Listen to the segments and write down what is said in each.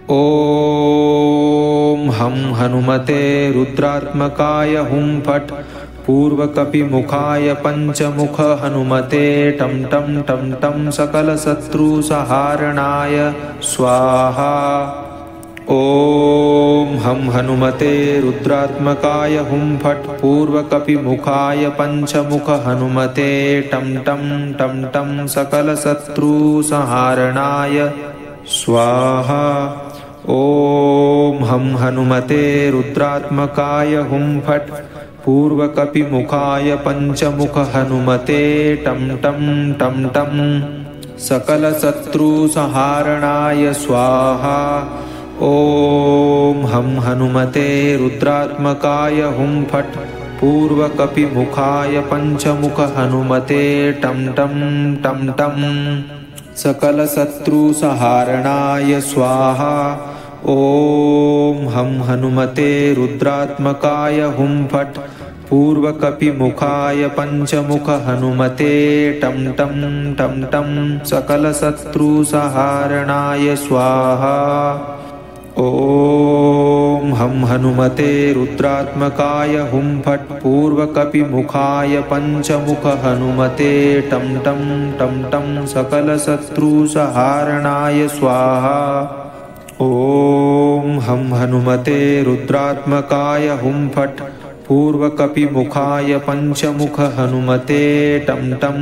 ॐ हं हनुमते रुद्रात्मकाय हुं फट् पूर्वकपिमुखाय पञ्चमुख हनुमते टं टं टं टं सकलशत्रुसंहारणाय स्वाहा। ॐ हं हनुमते रुद्रात्मकाय हुं फट् पूर्वकपिमुखाय पञ्चमुख हनुमते टं टं टं टं सकलशत्रुसंहारणाय स्वाहा। ॐ हं हनुमते रुद्रात्मकाय हुं फट् पूर्वकपिमुखाय पञ्चमुख हनुमते टं टं टं टं सकलशत्रुसंहारणाय स्वाहा। ॐ हं हनुमते रुद्रात्मकाय हुं फट् पूर्वकपिमुखाय पञ्चमुख हनुमते टं टं टं टं सकलशत्रुसंहारणाय स्वाहा। ॐ हं हनुमते रुद्रात्मकाय हुं फट् पूर्वकपिमुखाय पञ्चमुख हनुमते टं टं टं टं सकलशत्रुसंहारणाय स्वाहा। ॐ हं हनुमते रुद्रात्मकाय हुं फट् पूर्वकपिमुखाय पञ्चमुख हनुमते टं टं टं टं सकलशत्रुसंहारणाय स्वाहा। ॐ हं हनुमते रुद्रात्मकाय हुं फट् पूर्वकपिमुखाय पञ्चमुख हनुमते टं टं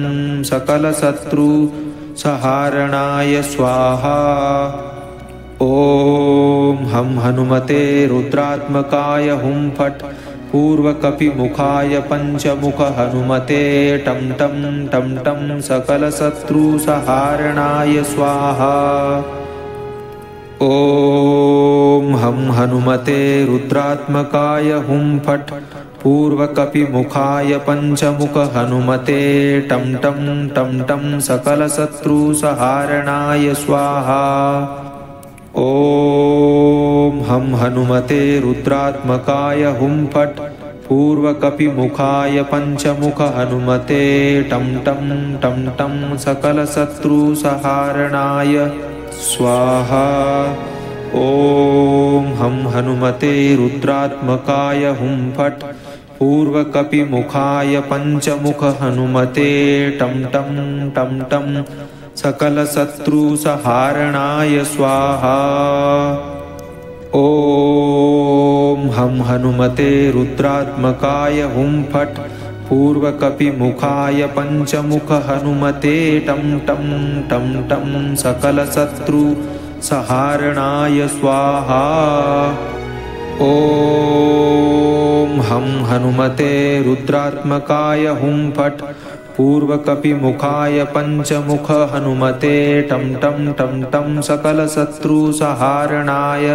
सकलशत्रुसंहारणाय स्वाहा। ॐ हं हनुमते रुद्रात्मकाय हुं फट् पूर्वकपिमुखाय पञ्चमुख हनुमते टं टं टं टं सकलशत्रुसंहारणाय स्वाहा। ॐ हं हनुमते रुद्रात्मकाय हुं फट् पूर्वकपिमुखाय पञ्चमुख हनुमते टं टं टं टं सकलशत्रुसंहारणाय स्वाहा। ॐ हं हनुमते रुद्रात्मकाय हुं फट् पूर्वकपिमुखाय पञ्चमुख हनुमते टं टं टं टं सकलशत्रुसंहारणाय स्वाहा। ॐ हं हनुमते रुद्रात्मकाय हुं फट् पूर्वकपिमुखाय पञ्चमुख हनुमते टं टं टं टं सकलशत्रुसंहारणाय स्वाहा। ॐ हं हनुमते रुद्रात्मकाय हुं फट् पूर्वकपिमुखाय पञ्चमुख हनुमते टं टं टं टं सकलशत्रुसंहारणाय स्वाहा। ॐ हं हनुमते रुद्रात्मकाय हुं फट् पूर्वकपिमुखाय पञ्चमुख हनुमते टं टं टं टं सकलशत्रुसंहारणाय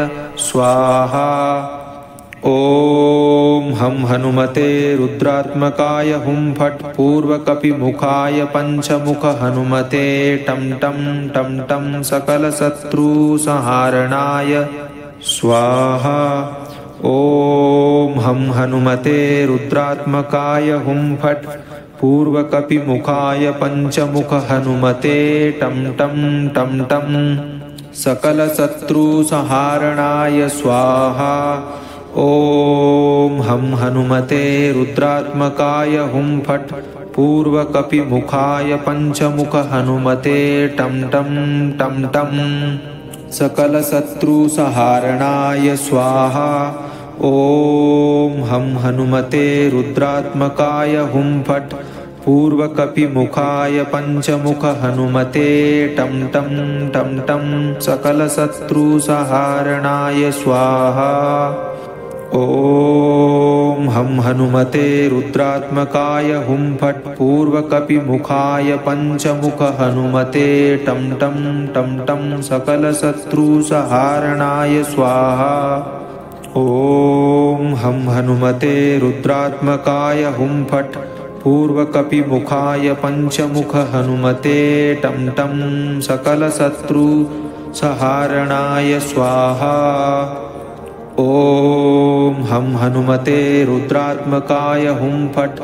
स्वाहा। ॐ हं हनुमते रुद्रात्मकाय हुं फट् पूर्वकपिमुखाय पञ्चमुख हनुमते टं टं टं टं सकलशत्रुसंहारणाय स्वाहा। ॐ हं हनुमते रुद्रात्मकाय हुं फट् पूर्वकपिमुखाय पञ्चमुख हनुमते टं टं टं टं सकलशत्रुसंहारणाय स्वाहा। ॐ हं हनुमते रुद्रात्मकाय हुं फट् पूर्वकपिमुखाय पञ्चमुख हनुमते टं टं टं टं सकलशत्रुसंहारणाय स्वाहा। ॐ हं हनुमते रुद्रात्मकाय हुं फट् पूर्वकपिमुखाय पञ्चमुख हनुमते टं टं टं टं सकलशत्रुसंहारणाय स्वाहा। ॐ हं हनुमते रुद्रात्मकाय हुं फट् पूर्वकपिमुखाय पञ्चमुख हनुमते टं टं टं टं सकलशत्रुसंहारणाय स्वाहा। ॐ हं हनुमते रुद्रात्मकाय हुं फट् पूर्वकपिमुखाय पञ्चमुख हनुमते टं टं सकलशत्रुसंहारणाय स्वाहा। ॐ हं हनुमते रुद्रात्मकाय हुं फट्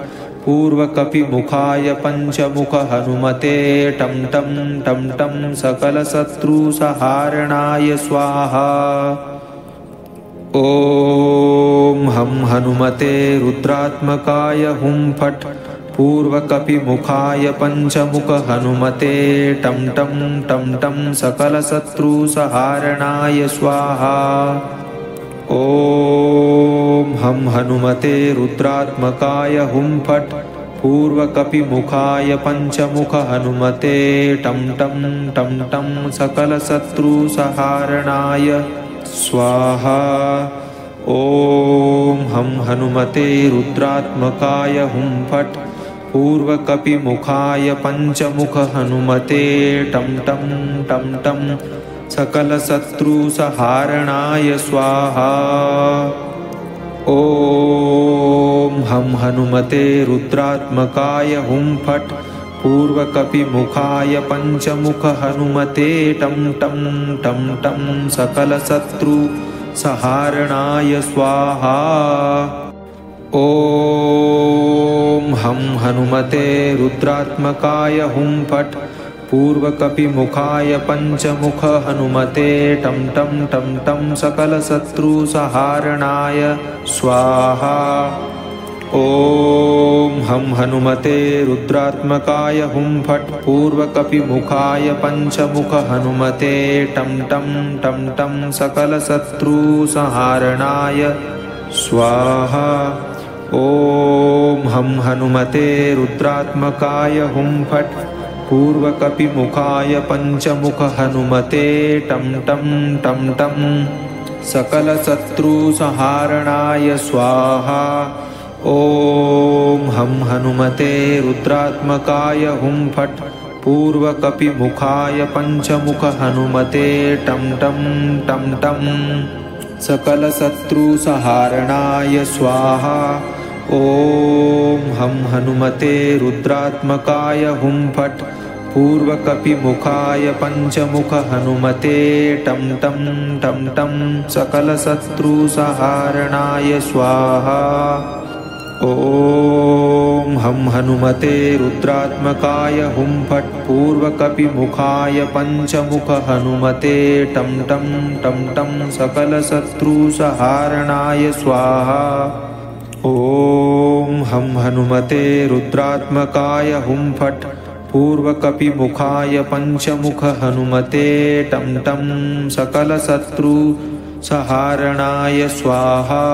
पूर्वकपिमुखाय पञ्चमुख हनुमते टं टं टं टं सकलशत्रुसंहारणाय स्वाहा। ॐ हं हनुमते रुद्रात्मकाय हुं फट् पूर्वकपिमुखाय पञ्चमुख हनुमते टं टं टं टं सकलशत्रुसंहारणाय स्वाहा। ॐ हं हनुमते रुद्रात्मकाय हुं फट् पूर्वकपिमुखाय पञ्चमुख हनुमते टं टं टं टं सकलशत्रुसंहारणाय स्वाहा। ॐ हं हनुमते रुद्रात्मकाय हुं फट् पूर्वकपिमुखाय पञ्चमुख हनुमते टं टं टं टं सकलशत्रुसंहारणाय स्वाहा। ॐ हं हनुमते रुद्रात्मकाय हुं फट् पूर्वकपिमुखाय पञ्चमुख हनुमते टं टं टं टं सकलशत्रुसंहारणाय स्वाहा। ॐ हं हनुमते रुद्रात्मकाय हुं फट् पूर्वकपिमुखाय पञ्चमुख हनुमते टं टं टं टं सकलशत्रुसंहारणाय स्वाहा। ॐ हं हनुमते रुद्रात्मकाय हुं फट् पूर्वकपिमुखाय पञ्चमुख हनुमते टं टं टं टं सकलशत्रुसंहारणाय स्वाहा। ॐ हं हनुमते रुद्रात्मकाय हुं फट् पूर्वकपिमुखाय पञ्चमुख हनुमते टं टं टं टं सकलशत्रुसंहारणाय स्वाहा। ॐ हं हनुमते रुद्रात्मकाय हुं फट् पूर्वकपिमुखाय पञ्चमुख हनुमते टं टं टं टं सकलशत्रुसंहारणाय स्वाहा। ॐ हं हनुमते रुद्रात्मकाय हुं फट् पूर्वकपिमुखाय पञ्चमुख हनुमते टं टं टं टं सकलशत्रुसंहारणाय स्वाहा। ॐ हं हनुमते रुद्रात्मकाय हुं फट् पूर्वकपिमुखाय पञ्चमुख हनुमते टं टं टं टं सकलशत्रुसंहारणाय स्वाहा। ॐ हं हनुमते रुद्रात्मकाय हुं फट् पूर्वकपिमुखाय पञ्चमुख हनुमते टं टं सकलशत्रुसंहारणाय स्वाहा।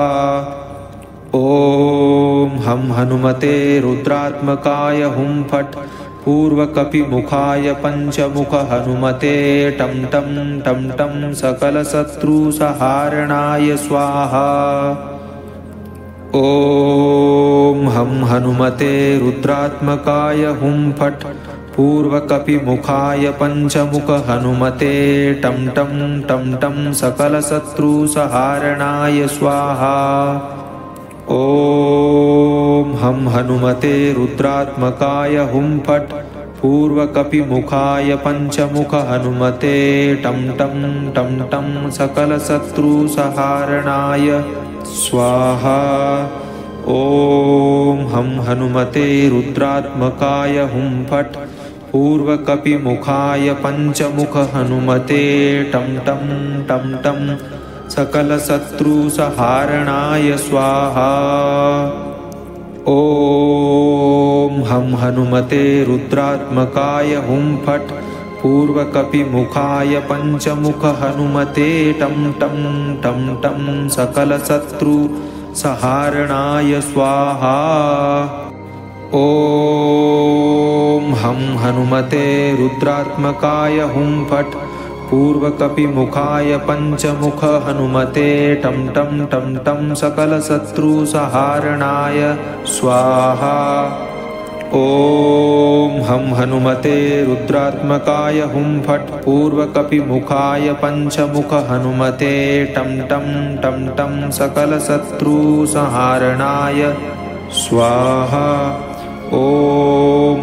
ॐ हं हनुमते रुद्रात्मकाय हुं फट् पूर्वकपिमुखाय पञ्चमुख हनुमते टं टं टं टं सकलशत्रुसंहारणाय स्वाहा। ॐ हं हनुमते रुद्रात्मकाय हुं फट् पूर्वकपिमुखाय पञ्चमुख हनुमते टं टं टं टं सकलशत्रुसंहारणाय स्वाहा। ॐ हं हनुमते रुद्रात्मकाय हुं फट् पूर्वकपिमुखाय पञ्चमुख हनुमते टं टं टं टं सकलशत्रुसंहारणाय स्वाहा। ॐ हं हनुमते रुद्रात्मकाय हुं फट् पूर्वकपिमुखाय पञ्चमुख हनुमते टं टं टं टं सकलशत्रुसंहारणाय स्वाहा। ॐ हं हनुमते रुद्रात्मकाय हुं फट् पूर्वकपिमुखाय पञ्चमुख हनुमते टं टं टं टं सकलशत्रुसंहारणाय स्वाहा। ॐ हं हनुमते रुद्रात्मकाय हुं फट् पूर्वकपिमुखाय पञ्चमुख हनुमते टं टं टं टं सकलशत्रुसंहारणाय स्वाहा। ॐ हं हनुमते रुद्रात्मकाय हुं फट् पूर्वकपिमुखाय पञ्चमुख हनुमते टं टं टं टं सकलशत्रुसंहारणाय स्वाहा। ॐ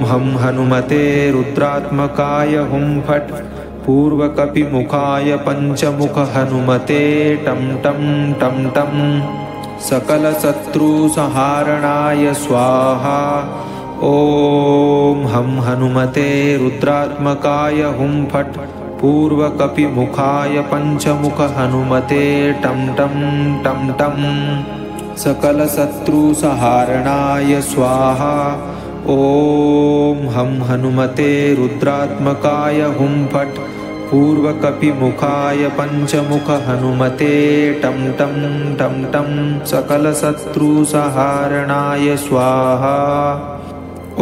हं हनुमते रुद्रात्मकाय हुं फट् पूर्वकपिमुखाय पञ्चमुख हनुमते टं टं टं टं सकलशत्रुसंहारणाय स्वाहा। ॐ हं हनुमते रुद्रात्मकाय हुं फट् पूर्वकपिमुखाय पञ्चमुख हनुमते टं टं टं टं सकलशत्रुसंहारणाय स्वाहा। ॐ हं हनुमते रुद्रात्मकाय हुं फट् पूर्वकपिमुखाय पञ्चमुख हनुमते टं टं टं टं सकलशत्रुसंहारणाय स्वाहा। ॐ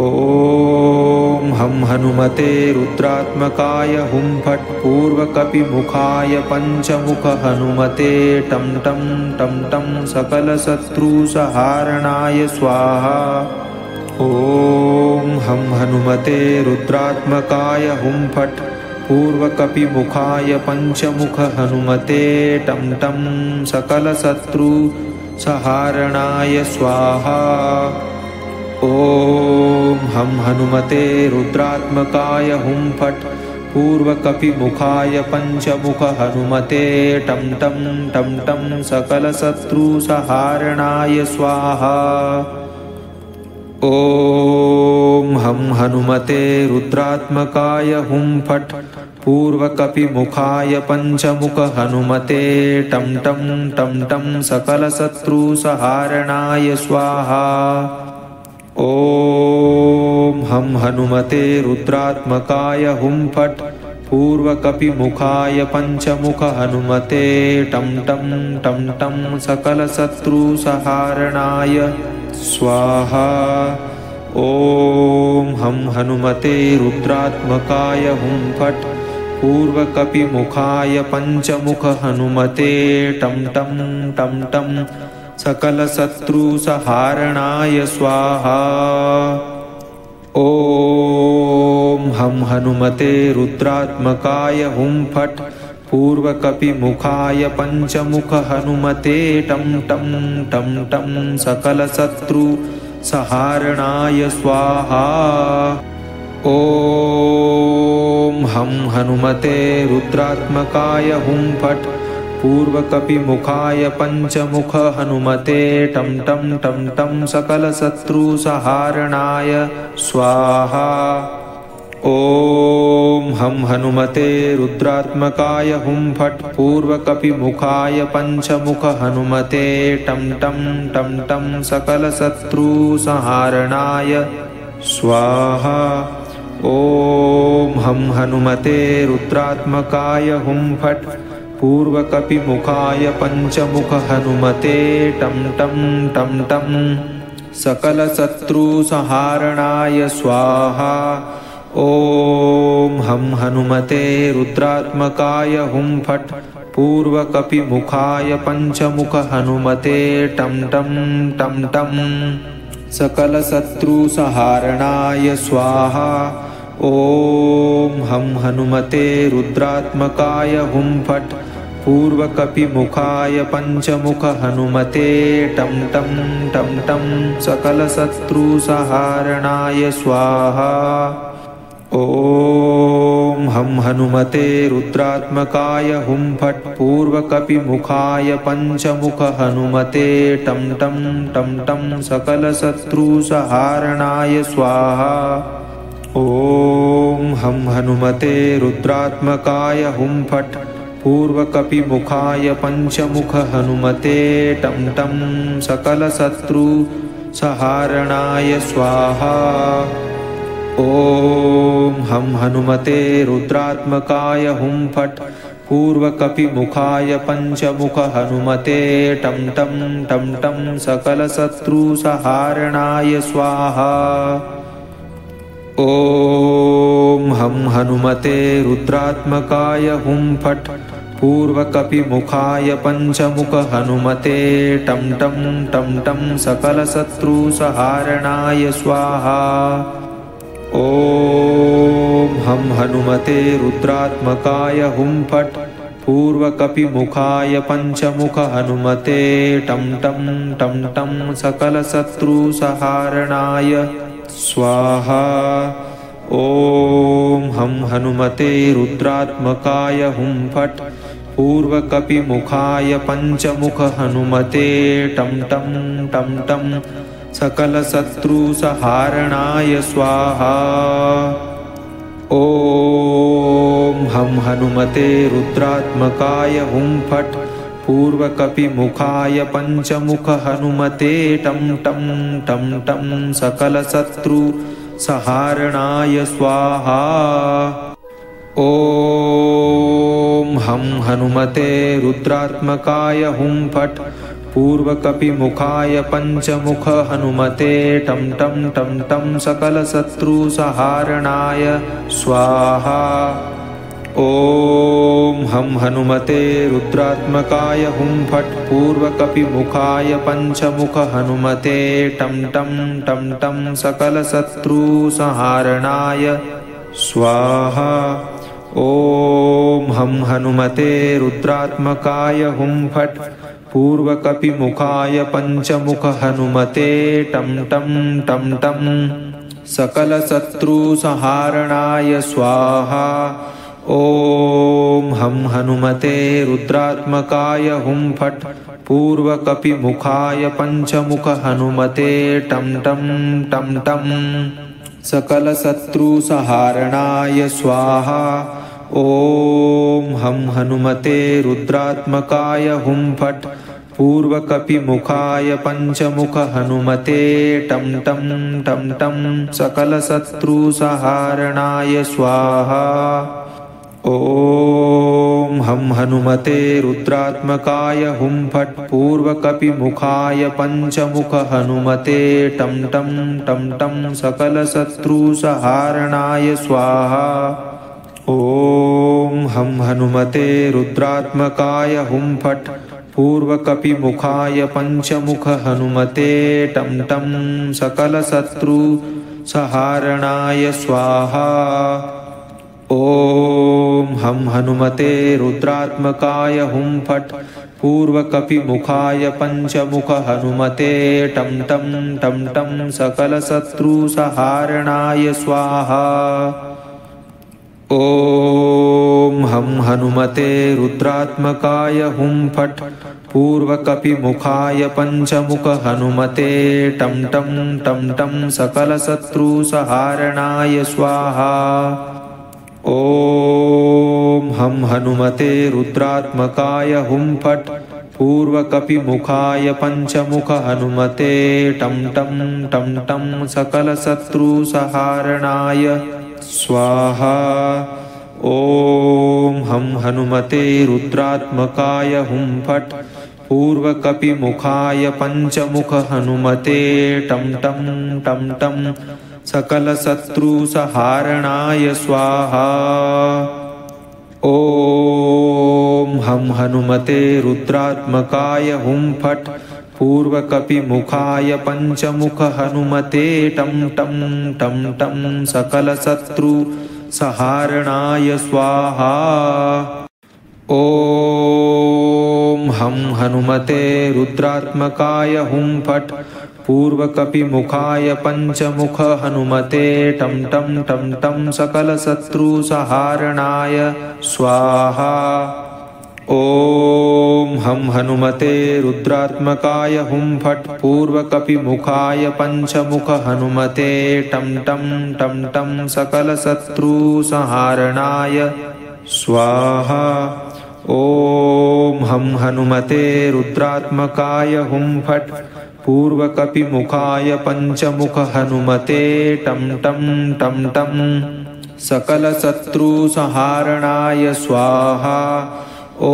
हं हनुमते रुद्रात्मकाय हुं फट् पूर्वकपिमुखाय पञ्चमुख हनुमते टं टं टं टं सकलशत्रुसंहारणाय स्वाहा। ॐ हं हनुमते रुद्रात्मकाय हुं फट् पूर्वकपिमुखाय पञ्चमुख हनुमते टं टं सकलशत्रुसंहारणाय स्वाहा। ॐ हं हनुमते रुद्रात्मकाय हुं फट् पूर्वकपिमुखाय पञ्चमुख हनुमते टं टं टं टं सकलशत्रुसंहारणाय स्वाहा। ॐ हं हनुमते रुद्रात्मकाय हुं फट् पूर्वकपिमुखाय पञ्चमुख हनुमते टं टं टं टं सकलशत्रुसंहारणाय स्वाहा। ॐ हं हनुमते रुद्रात्मकाय हुं फट् पूर्वकपिमुखाय पञ्चमुख हनुमते टं टं टं टं सकलशत्रुसंहारणाय स्वाहा। ॐ हं हनुमते रुद्रात्मकाय हुं फट् पूर्वकपिमुखाय पञ्चमुख हनुमते टं टं टं टं सकलशत्रुसंहारणाय स्वाहा। ॐ हं हनुमते रुद्रात्मकाय हुं फट् पूर्वकपिमुखाय पञ्चमुख हनुमते टं टं टं टं सकलशत्रुसंहारणाय स्वाहा। ॐ हं हनुमते रुद्रात्मकाय हुं फट् पूर्वकपिमुखाय पञ्चमुख हनुमते टं टं टं टं सकलशत्रुसंहारणाय स्वाहा। ॐ हं हनुमते रुद्रात्मकाय हुं फट् पूर्वकपिमुखाय पञ्चमुख हनुमते टं टं टं टं सकलशत्रुसंहारणाय स्वाहा। ॐ हं हनुमते रुद्रात्मकाय हुं फट् पूर्वकपिमुखाय पञ्चमुख हनुमते टं टं टं टं सकलशत्रुसंहारणाय स्वाहा। ॐ हं हनुमते रुद्रात्मकाय हुं फट् पूर्वकपिमुखाय पञ्चमुख हनुमते टं टं टं टं सकलशत्रुसंहारणाय स्वाहा। ॐ हं हनुमते रुद्रात्मकाय हुं फट् पूर्वकपिमुखाय पञ्चमुख हनुमते टं टं टं टं सकलशत्रुसंहारणाय स्वाहा। ॐ हं हनुमते रुद्रात्मकाय हुं फट् पूर्वकपिमुखाय पञ्चमुख हनुमते टं टं टं टं सकलशत्रुसंहारणाय स्वाहा। ॐ हं हनुमते रुद्रात्मकाय हुं फट् पूर्वकपिमुखाय पञ्चमुख हनुमते टं टं सकलशत्रुसंहारणाय स्वाहा। ॐ हं हनुमते रुद्रात्मकाय हुं फट् पूर्वकपिमुखाय पञ्चमुख हनुमते टं टं टं टं सकलशत्रुसंहारणाय स्वाहा। ॐ हं हनुमते रुद्रात्मकाय हुं फट् पूर्वकपिमुखाय पञ्चमुख हनुमते टं टं टं टं सकलशत्रुसंहारणाय स्वाहा। ॐ हं हनुमते रुद्रात्मकाय हुं फट् पूर्वकपिमुखाय पञ्चमुख हनुमते टं टं टं टं सकलशत्रुसंहारणाय स्वाहा। ॐ हं हनुमते रुद्रात्मकाय हुं फट् पूर्वकपिमुखाय पञ्चमुख हनुमते टं टं टं टं सकलशत्रुसंहारणाय स्वाहा। ॐ हं हनुमते रुद्रात्मकाय हुं फट् पूर्वकपिमुखाय पञ्चमुख हनुमते टं टं टं टं सकलशत्रुसंहारणाय स्वाहा। ॐ हं हनुमते रुद्रात्मकाय हुं फट् पूर्वकपिमुखाय पञ्चमुख हनुमते टं टं टं टं सकलशत्रुसंहारणाय स्वाहा। ॐ हं हनुमते रुद्रात्मकाय हुं फट् पूर्वकपिमुखाय पञ्चमुख हनुमते टं टं टं टं सकलशत्रुसंहारणाय स्वाहा। ॐ हं हनुमते रुद्रात्मकाय हुं फट् पूर्वकपिमुखाय पञ्चमुख हनुमते टं टं टं टं सकलशत्रुसंहारणाय स्वाहा। ॐ हं हनुमते रुद्रात्मकाय हुं फट् पूर्वकपिमुखाय पञ्चमुख हनुमते टं टं टं टं सकलशत्रुसंहारणाय स्वाहा। ॐ हं हनुमते रुद्रात्मकाय हुं फट् पूर्वकपिमुखाय पञ्चमुख हनुमते टं टं टं टं सकलशत्रुसंहारणाय स्वाहा। ॐ हं हनुमते रुद्रात्मकाय हुं फट् पूर्वकपिमुखाय पञ्चमुख हनुमते टं टं टं टं सकलशत्रुसंहारणाय स्वाहा। ॐ हं हनुमते रुद्रात्मकाय हुं फट् पूर्वकपिमुखाय पञ्चमुख हनुमते टं टं सकलशत्रुसंहारणाय स्वाहा। ॐ हं हनुमते रुद्रात्मकाय हुं फट् पूर्वकपिमुखाय पञ्चमुख हनुमते टं टं टं टं सकलशत्रुसंहारणाय स्वाहा। ॐ हं हनुमते रुद्रात्मकाय हुं फट् पूर्वकपिमुखाय पञ्चमुख हनुमते टं टं टं टं सकलशत्रुसंहारणाय स्वाहा। ॐ हं हनुमते रुद्रात्मकाय हुं फट् पूर्वकपिमुखाय पञ्चमुख हनुमते टं टं टं टं सकलशत्रुसंहारणाय स्वाहा। ॐ हं हनुमते रुद्रात्मकाय हुं फट् पूर्वकपिमुखाय पञ्चमुख हनुमते टं टं टं टं सकलशत्रुसंहारणाय स्वाहा। ॐ हं हनुमते रुद्रात्मकाय हुं फट् पूर्वकपिमुखाय पञ्चमुख हनुमते टं टं टं टं सकलशत्रुसंहारणाय स्वाहा। ॐ हं हनुमते रुद्रात्मकाय हुं फट् पूर्वकपिमुखाय पञ्चमुख हनुमते टं टं टं टं सकलशत्रुसंहारणाय स्वाहा। ॐ हं हनुमते रुद्रात्मकाय हुं फट् पूर्वकपिमुखाय पञ्चमुख हनुमते टं टं टं टं सकलशत्रुसंहारणाय स्वाहा। ॐ हं हनुमते रुद्रात्मकाय हुं फट् पूर्वकपिमुखाय पञ्चमुख हनुमते टं टं टं टं सकलशत्रुसंहारणाय स्वाहा। ॐ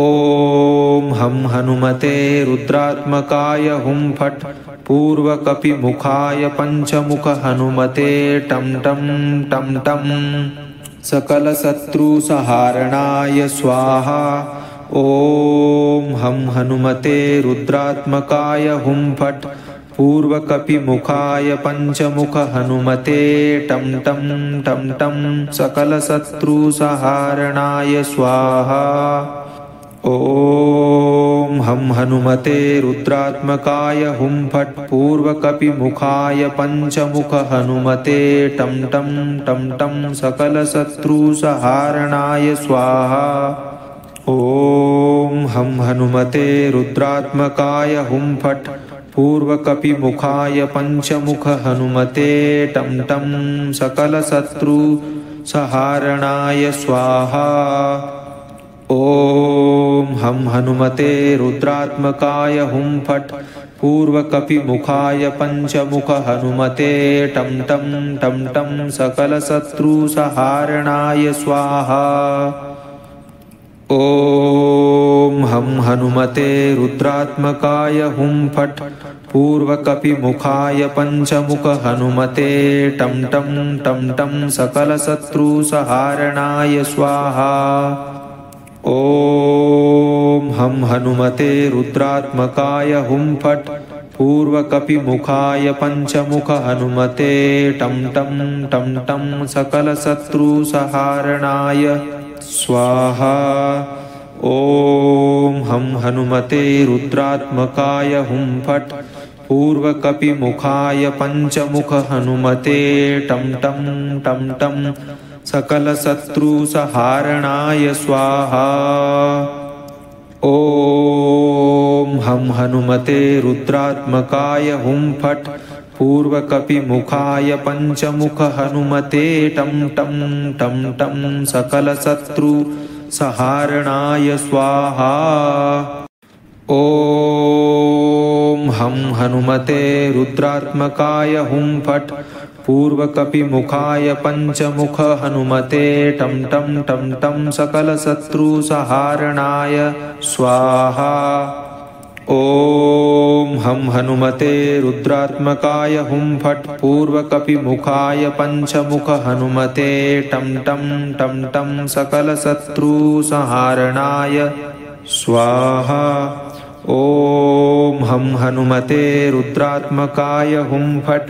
हं हनुमते रुद्रात्मकाय हुं फट् पूर्वकपिमुखाय पञ्चमुख हनुमते टं टं टं टं सकलशत्रुसंहारणाय स्वाहा। ॐ हं हनुमते रुद्रात्मकाय हुं फट् पूर्वकपिमुखाय पञ्चमुख हनुमते टं टं टं टं सकलशत्रुसंहारणाय स्वाहा। ॐ हं हनुमते रुद्रात्मकाय हुं फट् पूर्वकपिमुखाय पञ्चमुख हनुमते टं टं टं टं सकलशत्रुसंहारणाय स्वाहा। ॐ हं हनुमते रुद्रात्मकाय हुं फट् पूर्वकपिमुखाय पञ्चमुख हनुमते टं टं सकलशत्रुसंहारणाय स्वाहा। ॐ हं हनुमते रुद्रात्मकाय हुं फट् पूर्वकपिमुखाय पञ्चमुख हनुमते टं टं टं टं सकलशत्रुसंहारणाय स्वाहा। ॐ हं हनुमते रुद्रात्मकाय हुं फट् पूर्वकपिमुखाय पञ्चमुख हनुमते टं टं टं टं सकलशत्रुसंहारणाय स्वाहा। ॐ हं हनुमते रुद्रात्मकाय हुं फट् पूर्वकपिमुखाय पञ्चमुख हनुमते टं टं टं टं सकलशत्रुसंहारणाय स्वाहा। ॐ हं हनुमते रुद्रात्मकाय हुं फट् पूर्वकपिमुखाय पञ्चमुख हनुमते टं टं टं टं सकलशत्रुसंहारणाय स्वाहा। ॐ हं हनुमते रुद्रात्मकाय हुं फट् पूर्वकपिमुखाय पञ्चमुख हनुमते टं टं टं टं सकलशत्रुसंहारणाय स्वाहा। ॐ हं हनुमते रुद्रात्मकाय हुं फट् पूर्वकपिमुखाय पञ्चमुख हनुमते टं टं टं टं सकलशत्रुसंहारणाय स्वाहा। ॐ हं हनुमते रुद्रात्मकाय हुं फट् पूर्वकपिमुखाय पञ्चमुख हनुमते टं टं टं टं सकलशत्रुसंहारणाय स्वाहा। ॐ हं हनुमते रुद्रात्मकाय हुं फट्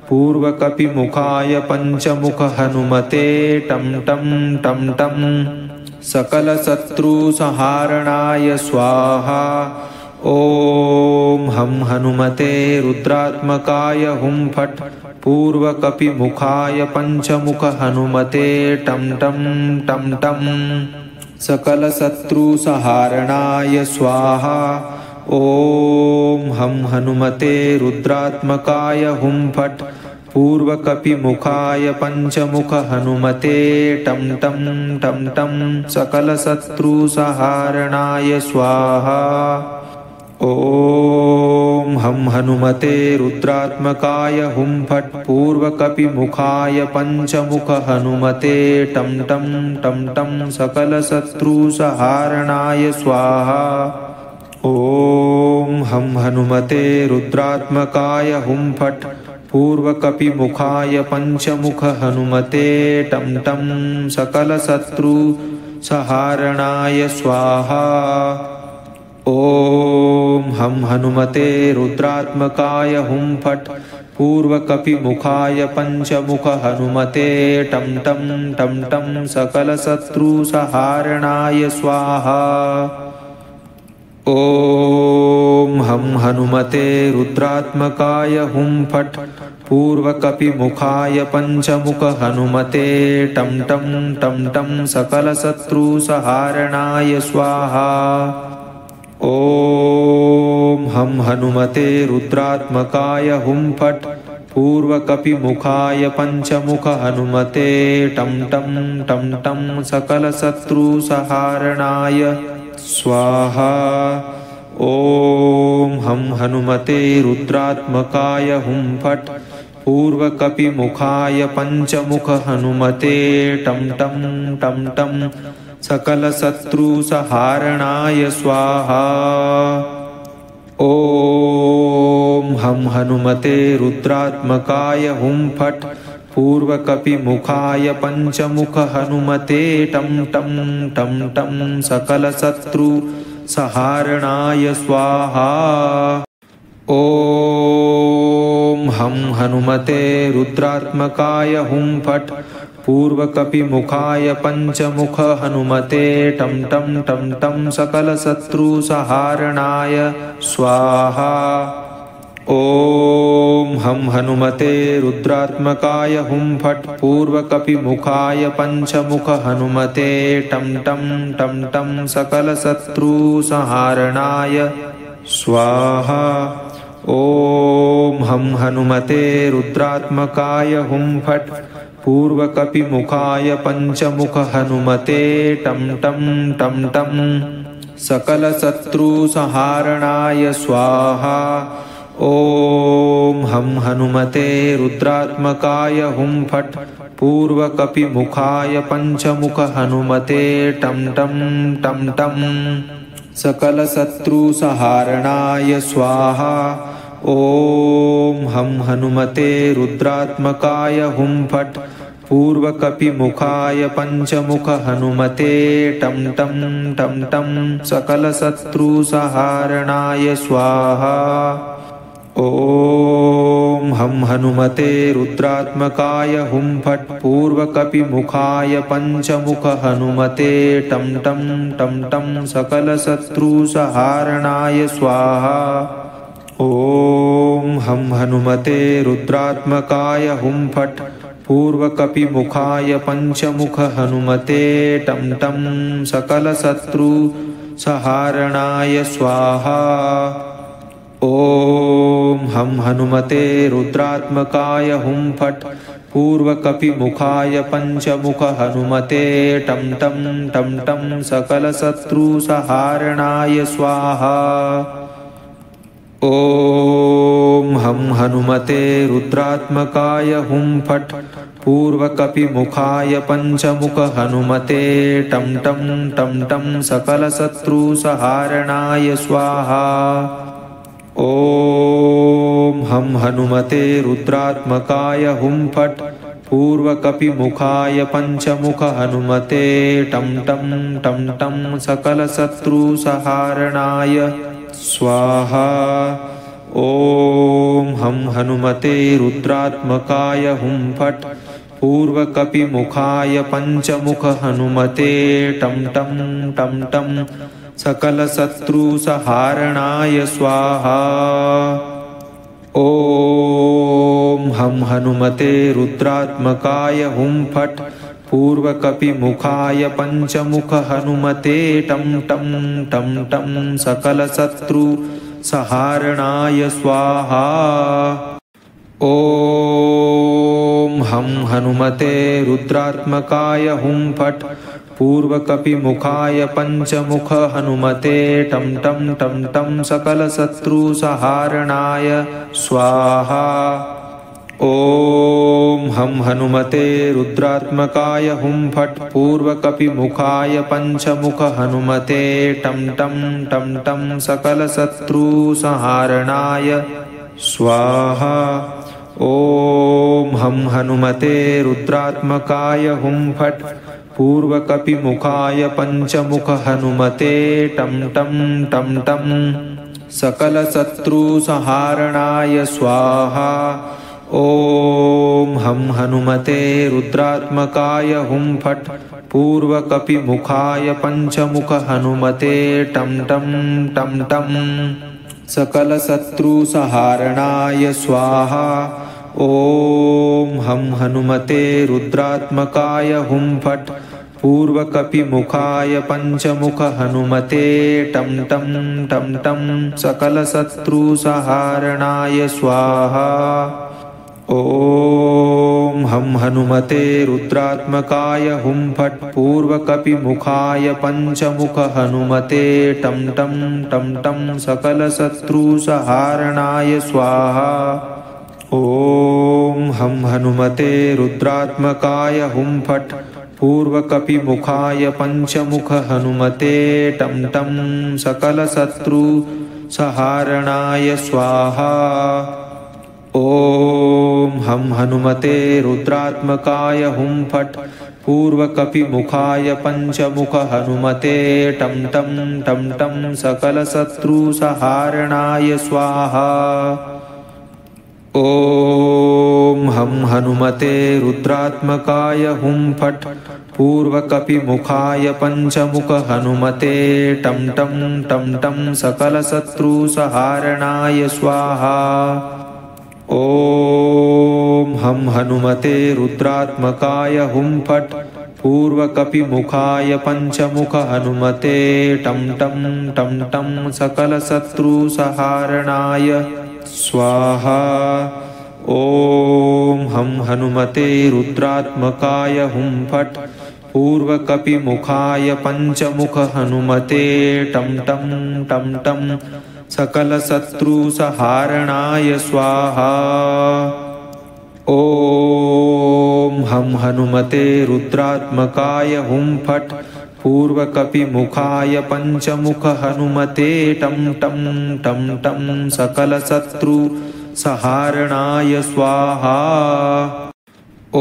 पूर्वकपिमुखाय पञ्चमुख हनुमते टं टं टं टं सकलशत्रुसंहारणाय स्वाहा। ॐ हं हनुमते रुद्रात्मकाय हुं फट् पूर्वकपिमुखाय पञ्चमुख हनुमते टं टं टं टं सकलशत्रुसंहारणाय स्वाहा। ॐ हं हनुमते रुद्रात्मकाय हुं फट् पूर्वकपिमुखाय पञ्चमुख हनुमते टं टं टं टं सकलशत्रुसंहारणाय स्वाहा। ॐ हं हनुमते रुद्रात्मकाय हुं फट् पूर्वकपिमुखाय पञ्चमुख हनुमते टं टं टं टं सकलशत्रुसंहारणाय स्वाहा। ॐ हं हनुमते रुद्रात्मकाय हुं फट् पूर्वकपिमुखाय पञ्चमुख हनुमते टं टं सकलशत्रुसंहारणाय स्वाहा। ॐ हं हनुमते रुद्रात्मकाय हुं फट् पूर्वकपिमुखाय पञ्चमुख हनुमते टं टं टं टं सकलशत्रुसंहारणाय स्वाहा। ॐ हं हनुमते रुद्रात्मकाय हुं फट् पूर्वकपिमुखाय पञ्चमुख हनुमते टं टं टं टं सकलशत्रुसंहारणाय स्वाहा। ॐ हं हनुमते रुद्रात्मकाय हुं फट् पूर्वकपिमुखाय पञ्चमुख हनुमते टं टं टं टं सकलशत्रुसंहारणाय स्वाहा। ॐ हं हनुमते रुद्रात्मकाय हुं फट् पूर्वकपिमुखाय पञ्चमुख हनुमते टं टं टं टं सकलशत्रुसंहारणाय स्वाहा। ॐ हं हनुमते रुद्रात्मकाय हुं फट् पूर्वकपिमुखाय पञ्चमुख हनुमते टं टं टं टं सकलशत्रुसंहारणाय स्वाहा। ॐ हं हनुमते रुद्रात्मकाय हुं फट् पूर्वकपिमुखाय पञ्चमुख हनुमते टं टं टं टं सकलशत्रुसंहारणाय स्वाहा। ॐ ॐ हं हनुमते रुद्रात्मकाय हुं फट् पूर्वकपिमुखाय पञ्चमुख हनुमते टं टं टं टं सकलशत्रुसंहारणाय स्वाहा। ॐ हं हनुमते रुद्रात्मकाय हुं फट् पूर्वकपिमुखाय पञ्चमुख हनुमते टं टं टं टं सकलशत्रुसंहारणाय स्वाहा। ॐ हं हनुमते रुद्रात्मकाय हुं फट् पूर्वकपिमुखाय पञ्चमुख हनुमते टं टं टं टं सकलशत्रुसंहारणाय स्वाहा। ॐ हं हनुमते रुद्रात्मकाय हुं फट् पूर्वकपिमुखाय पञ्चमुख हनुमते टं टं टं टं सकलशत्रुसंहारणाय स्वाहा। ॐ हं हनुमते रुद्रात्मकाय हुं फट् पूर्वकपिमुखाय पञ्चमुख हनुमते टं टं टं टं सकलशत्रुसंहारणाय स्वाहा। ॐ हं हनुमते रुद्रात्मकाय हुं फट् पूर्वकपिमुखाय पञ्चमुख हनुमते टं टं सकलशत्रुसंहारणाय स्वाहा। ॐ हं हनुमते रुद्रात्मकाय हुं फट् पूर्वकपिमुखाय पञ्चमुख हनुमते टं टं टं टं सकलशत्रुसंहारणाय स्वाहा। ॐ हं हनुमते रुद्रात्मकाय हुं फट् पूर्वकपिमुखाय पञ्चमुख हनुमते टं टं टं टं सकलशत्रुसंहारणाय स्वाहा। ॐ हं हनुमते रुद्रात्मकाय हुं फट् पूर्वकपिमुखाय पञ्चमुख हनुमते टं टं टं टं सकलशत्रुसंहारणाय स्वाहा। ॐ हं हनुमते रुद्रात्मकाय हुं फट् पूर्वकपिमुखाय पञ्चमुख हनुमते टं टं टं टं सकलशत्रुसंहारणाय स्वाहा। ॐ हं हनुमते रुद्रात्मकाय हुं फट् पूर्वकपिमुखाय पञ्चमुख हनुमते टं टं टं टं सकलशत्रुसंहारणाय स्वाहा। ॐ हं हनुमते रुद्रात्मकाय हुं फट् पूर्वकपिमुखाय पञ्चमुख हनुमते टं टं टं टं सकलशत्रुसंहारणाय स्वाहा। ॐ हं हनुमते रुद्रात्मकाय हुं फट् पूर्वकपिमुखाय पञ्चमुख हनुमते टं टं टं टं सकलशत्रुसंहारणाय स्वाहा। ॐ हं हनुमते रुद्रात्मकाय हुं फट् पूर्वकपिमुखाय पञ्चमुख हनुमते टं टं टं टं सकलशत्रुसंहारणाय स्वाहा। ॐ हं हनुमते रुद्रात्मकाय हुं फट् पूर्वकपिमुखाय पञ्चमुख हनुमते टं टं टं टं सकलशत्रुसंहारणाय स्वाहा। ॐ हं हनुमते रुद्रात्मकाय हुं फट् पूर्वकपिमुखाय पञ्चमुख हनुमते टं टं टं टं सकलशत्रुसंहारणाय स्वाहा। ॐ हं हनुमते रुद्रात्मकाय हुं फट् पूर्वकपिमुखाय पञ्चमुख हनुमते टं टं टं टं सकलशत्रुसंहारणाय स्वाहा। ॐ हं हनुमते रुद्रात्मकाय हुं फट् पूर्वकपिमुखाय पञ्चमुख हनुमते टं टं सकलशत्रुसंहारणाय स्वाहा। ॐ हं हनुमते रुद्रात्मकाय हुं फट् पूर्वकपिमुखाय पञ्चमुख हनुमते टं टं टं टं सकलशत्रुसंहारणाय स्वाहा। ॐ हं हनुमते रुद्रात्मकाय हुं फट् पूर्वकपिमुखाय पञ्चमुख हनुमते टं टं टं टं सकलशत्रुसंहारणाय स्वाहा। ॐ हं हनुमते रुद्रात्मकाय हुं फट् पूर्वकपिमुखाय पञ्चमुख हनुमते टं टं टं टं सकलशत्रुसंहारणाय स्वाहा। ॐ हं हनुमते रुद्रात्मकाय हुं फट् पूर्वकपिमुखाय पञ्चमुख हनुमते टं टं टं टं सकलशत्रुसंहारणाय स्वाहा। ॐ हं हनुमते रुद्रात्मकाय हुं फट् पूर्वकपिमुखाय पञ्चमुख हनुमते टं टं टं टं सकलशत्रुसंहारणाय स्वाहा। ॐ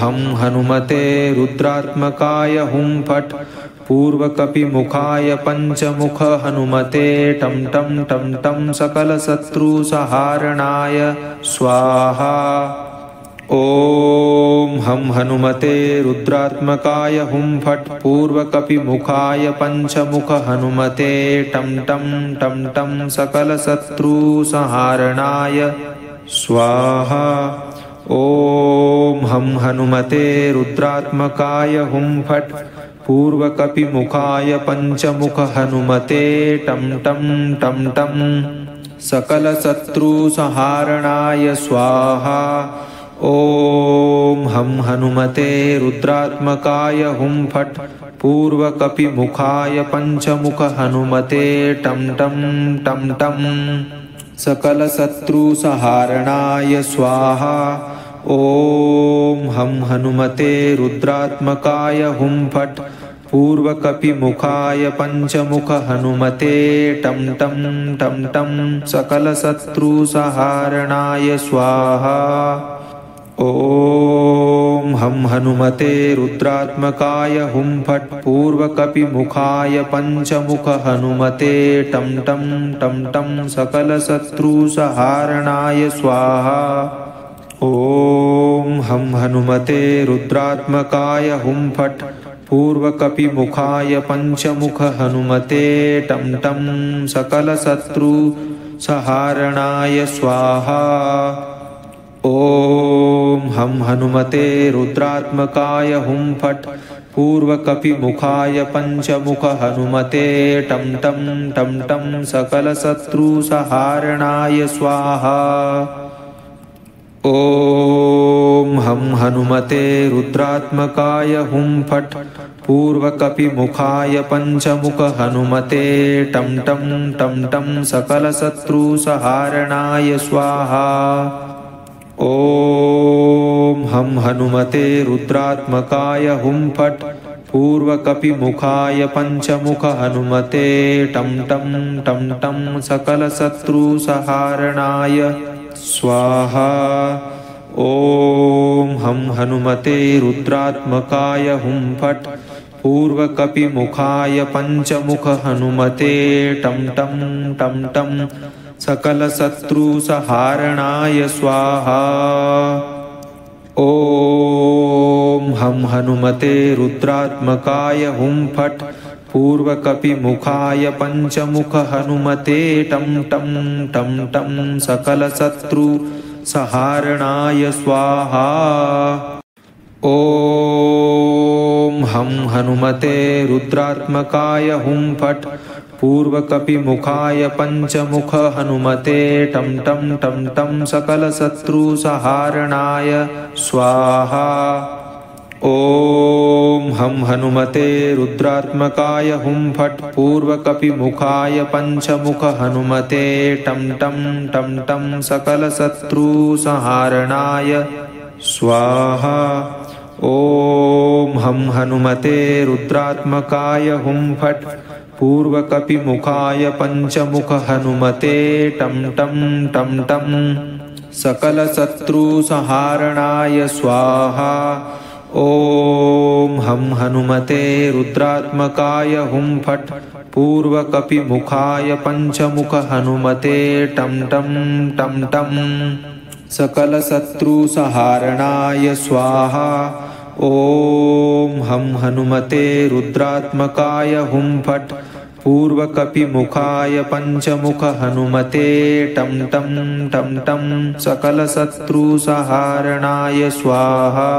हं हनुमते रुद्रात्मकाय हुं फट् पूर्वकपिमुखाय पञ्चमुख हनुमते टं टं टं टं सकलशत्रुसंहारणाय स्वाहा। ॐ हं हनुमते रुद्रात्मकाय हुं फट् पूर्वकपिमुखाय पञ्चमुख हनुमते टं टं टं टं सकलशत्रुसंहारणाय स्वाहा। ॐ हं हनुमते रुद्रात्मकाय हुं फट् पूर्वकपिमुखाय पञ्चमुख हनुमते टं टं टं टं सकलशत्रुसंहारणाय स्वाहा। ॐ हं हनुमते रुद्रात्मकाय हुं फट् पूर्वकपिमुखाय पञ्चमुख हनुमते टं टं टं टं सकलशत्रुसंहारणाय स्वाहा। ॐ हं हनुमते रुद्रात्मकाय हुं फट् पूर्वकपिमुखाय पञ्चमुख हनुमते टं टं टं टं सकलशत्रुसंहारणाय स्वाहा। ॐ हं हनुमते रुद्रात्मकाय हुं फट् पूर्वकपिमुखाय पञ्चमुख हनुमते टं टं टं टं सकलशत्रुसंहारणाय स्वाहा। ॐ हं हनुमते रुद्रात्मकाय हुं फट् पूर्वकपिमुखाय पञ्चमुख हनुमते टं टं सकलशत्रुसंहारणाय स्वाहा। ॐ हं हनुमते रुद्रात्मकाय हुं फट् पूर्वकपिमुखाय पञ्चमुख हनुमते टं टं टं टं सकलशत्रुसंहारणाय स्वाहा। ॐ हं हनुमते रुद्रात्मकाय हुं फट् पूर्वकपिमुखाय पञ्चमुख हनुमते टं टं टं टं सकलशत्रुसंहारणाय स्वाहा। ॐ हं हनुमते रुद्रात्मकाय हुं फट् पूर्वकपिमुखाय पञ्चमुख हनुमते टं टं टं टं सकलशत्रुसंहारणाय स्वाहा। ॐ हं हनुमते रुद्रात्मकाय हुं फट् पूर्वकपिमुखाय पञ्चमुख हनुमते टं टं टं टं सकलशत्रुसंहारणाय स्वाहा। ॐ हं हनुमते रुद्रात्मकाय हुं फट् पूर्वकपिमुखाय पञ्चमुख हनुमते टं टं टं टं सकलशत्रुसंहारणाय स्वाहा। ॐ हं हनुमते रुद्रात्मकाय हुं फट् पूर्वकपिमुखाय पञ्चमुख हनुमते टं टं टं टं सकलशत्रुसंहारणाय स्वाहा। ॐ हं हनुमते रुद्रात्मकाय हुं फट् पूर्वकपिमुखाय पञ्चमुख हनुमते टं टं टं टं सकलशत्रुसंहारणाय स्वाहा। ॐ हं हनुमते रुद्रात्मकाय हुं फट् पूर्वकपिमुखाय पञ्चमुख हनुमते टं टं टं टं सकलशत्रुसंहारणाय स्वाहा। ॐ हं हनुमते रुद्रात्मकाय हुं फट् पूर्वकपिमुखाय पञ्चमुख हनुमते टं टं टं टं सकलशत्रुसंहारणाय स्वाहा। ॐ ॐ हं हनुमते रुद्रात्मकाय हुं फट् पूर्वकपिमुखाय पञ्चमुख हनुमते टं टं टं टं सकलशत्रुसंहारणाय स्वाहा।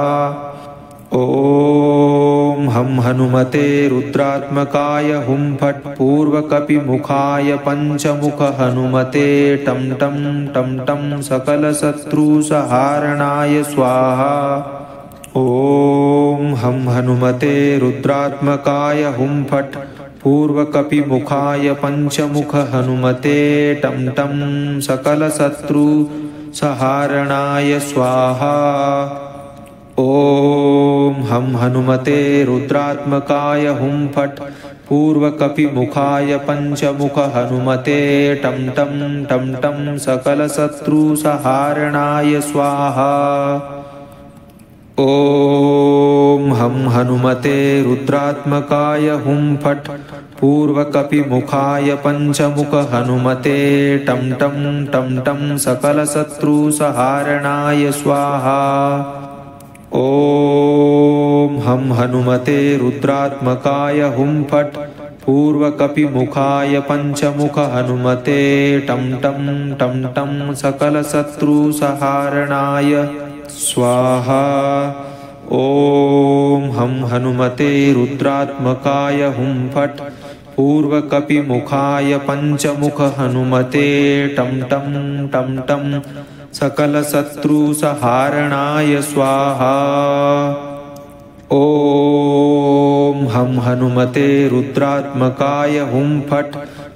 ॐ हं हनुमते रुद्रात्मकाय हुं फट् पूर्वकपिमुखाय पञ्चमुख हनुमते टं टं टं टं सकलशत्रुसंहारणाय स्वाहा। ॐ हं हनुमते रुद्रात्मकाय हुं फट् पूर्वकपिमुखाय पञ्चमुख हनुमते टं टं सकलशत्रुसंहारणाय स्वाहा। ॐ हं हनुमते रुद्रात्मकाय हुं फट् पूर्वकपिमुखाय पञ्चमुख हनुमते टं टं टं टं सकलशत्रुसंहारणाय स्वाहा। ॐ हं हनुमते रुद्रात्मकाय हुं फट् पूर्वकपिमुखाय पञ्चमुख हनुमते टं टं टं टं सकलशत्रुसंहारणाय स्वाहा। ॐ हं हनुमते रुद्रात्मकाय हुं फट् पूर्वकपिमुखाय पञ्चमुख हनुमते टं टं टं टं सकलशत्रुसंहारणाय स्वाहा। ॐ हं हनुमते रुद्रात्मकाय हुं फट् पूर्वकपिमुखाय पञ्चमुख हनुमते टं टं टं टं सकलशत्रुसंहारणाय स्वाहा। ॐ हं हनुमते रुद्रात्मकाय हुं फट्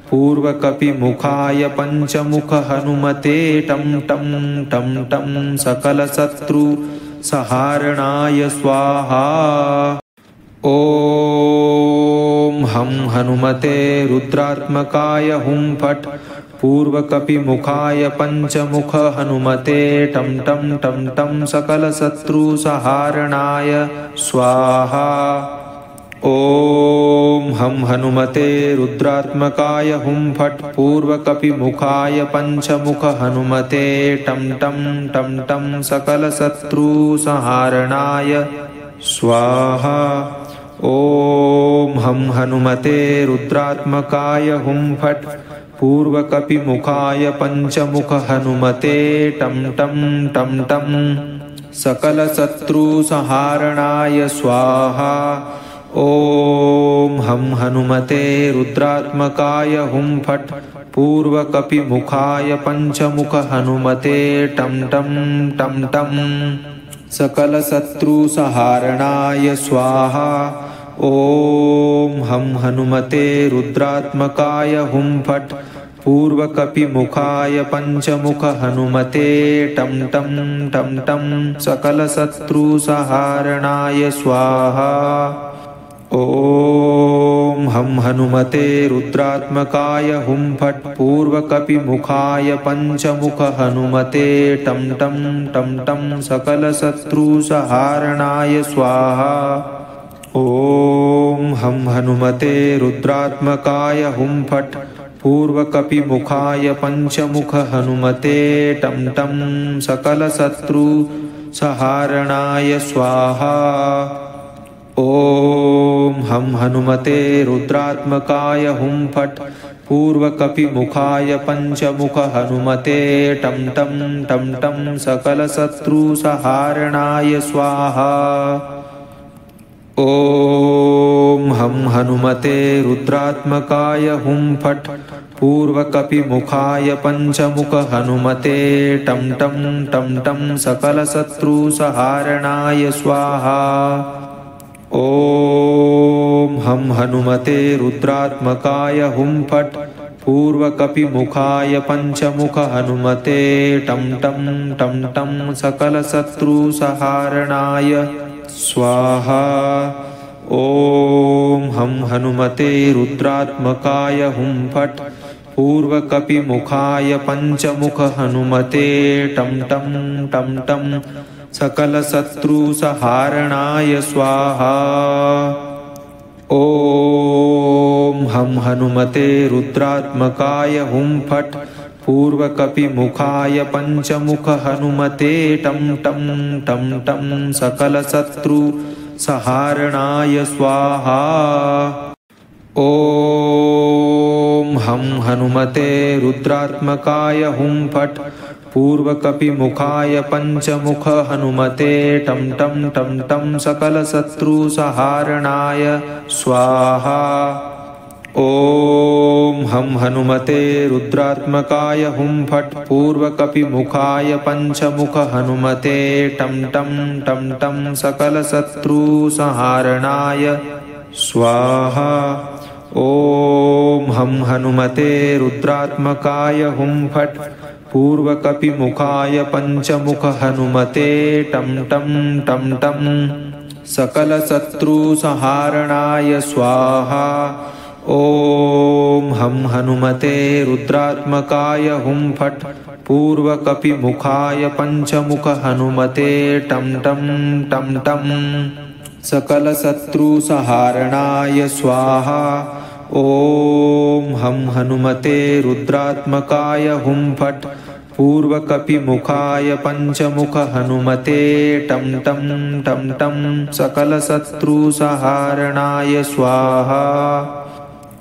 पूर्वकपिमुखाय पञ्चमुख हनुमते टं टं टं टं सकलशत्रुसंहारणाय स्वाहा। ॐ हं हनुमते रुद्रात्मकाय हुं फट् पूर्वकपिमुखाय पञ्चमुख हनुमते टं टं टं टं सकलशत्रुसंहारणाय स्वाहा। ॐ हं हनुमते रुद्रात्मकाय हुं फट् पूर्वकपिमुखाय पञ्चमुख हनुमते टं टं टं टं सकलशत्रुसंहारणाय स्वाहा। ॐ हं हनुमते रुद्रात्मकाय हुं फट् पूर्वकपिमुखाय पञ्चमुख हनुमते टं टं टं टं सकलशत्रुसंहारणाय स्वाहा। ॐ हं हनुमते रुद्रात्मकाय हुं फट् पूर्वकपिमुखाय पञ्चमुख हनुमते टं टं टं टं सकलशत्रुसंहारणाय स्वाहा। ॐ हं हनुमते रुद्रात्मकाय हुं फट् पूर्वकपिमुखाय पञ्चमुख हनुमते टं टं टं टं सकलशत्रुसंहारणाय स्वाहा। ॐ हं हनुमते रुद्रात्मकाय हुं फट् पूर्वकपिमुखाय पञ्चमुख हनुमते टं टं टं टं सकलशत्रुसंहारणाय स्वाहा। ॐ हं हनुमते रुद्रात्मकाय हुं फट् पूर्वकपिमुखाय पञ्चमुख हनुमते टं टं सकलशत्रुसंहारणाय स्वाहा। ॐ हं हनुमते रुद्रात्मकाय हुं फट् पूर्वकपिमुखाय पञ्चमुख हनुमते टं टं टं टं सकलशत्रुसंहारणाय स्वाहा। ॐ हं हनुमते रुद्रात्मकाय हुं फट् पूर्वकपिमुखाय पञ्चमुख हनुमते टं टं टं टं सकलशत्रुसंहारणाय स्वाहा। ॐ हं हनुमते रुद्रात्मकाय हुं फट् पूर्वकपिमुखाय पञ्चमुख हनुमते टं टं टं टं सकलशत्रुसंहारणाय स्वाहा। ॐ हं हनुमते रुद्रात्मकाय हुं फट् पूर्वकपिमुखाय पञ्चमुख हनुमते टं टं टं टं सकलशत्रुसंहारणाय स्वाहा। ॐ हं हनुमते रुद्रात्मकाय हुं फट् पूर्वकपिमुखाय पञ्चमुख हनुमते टं टं टं टं सकलशत्रुसंहारणाय स्वाहा। ॐ हं हनुमते रुद्रात्मकाय हुं फट् पूर्वकपिमुखाय पञ्चमुख हनुमते टं टं टं टं सकलशत्रुसंहारणाय स्वाहा। ॐ हं हनुमते रुद्रात्मकाय हुं फट् पूर्वकपिमुखाय पञ्चमुख हनुमते टं टं टं टं सकलशत्रुसंहारणाय स्वाहा। ॐ हं हनुमते रुद्रात्मकाय हुं फट् पूर्वकपिमुखाय पञ्चमुख हनुमते टं टं टं टं सकलशत्रुसंहारणाय स्वाहा। ॐ हं हनुमते रुद्रात्मकाय हुं फट् पूर्वकपिमुखाय पञ्चमुख हनुमते टं टं टं टं सकलशत्रुसंहारणाय स्वाहा। ॐ हं हनुमते रुद्रात्मकाय हुं फट् पूर्वकपिमुखाय पञ्चमुख हनुमते टं टं टं टं सकलशत्रुसंहारणाय स्वाहा।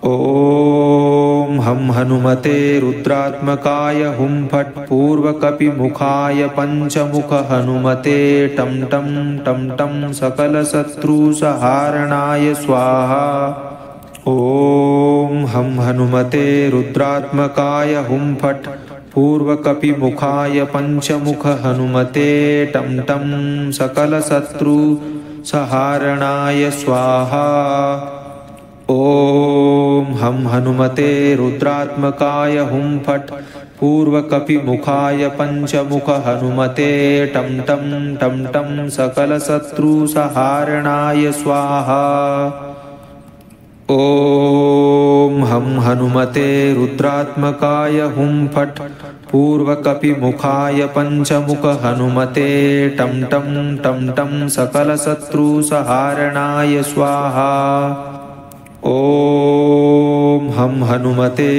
ॐ हं हनुमते रुद्रात्मकाय हुं फट् पूर्वकपिमुखाय पञ्चमुख हनुमते टं टं टं टं सकलशत्रुसंहारणाय स्वाहा। ॐ हं हनुमते रुद्रात्मकाय हुं फट् पूर्वकपिमुखाय पञ्चमुख हनुमते टं टं सकलशत्रुसंहारणाय स्वाहा। ॐ हं हनुमते रुद्रात्मकाय हुं फट् पूर्वकपिमुखाय पञ्चमुख हनुमते टं टं टं टं सकलशत्रुसंहारणाय स्वाहा। ॐ हं हनुमते रुद्रात्मकाय हुं फट् पूर्वकपिमुखाय पञ्चमुख हनुमते टं टं टं टं सकलशत्रुसंहारणाय स्वाहा। ॐ हं हनुमते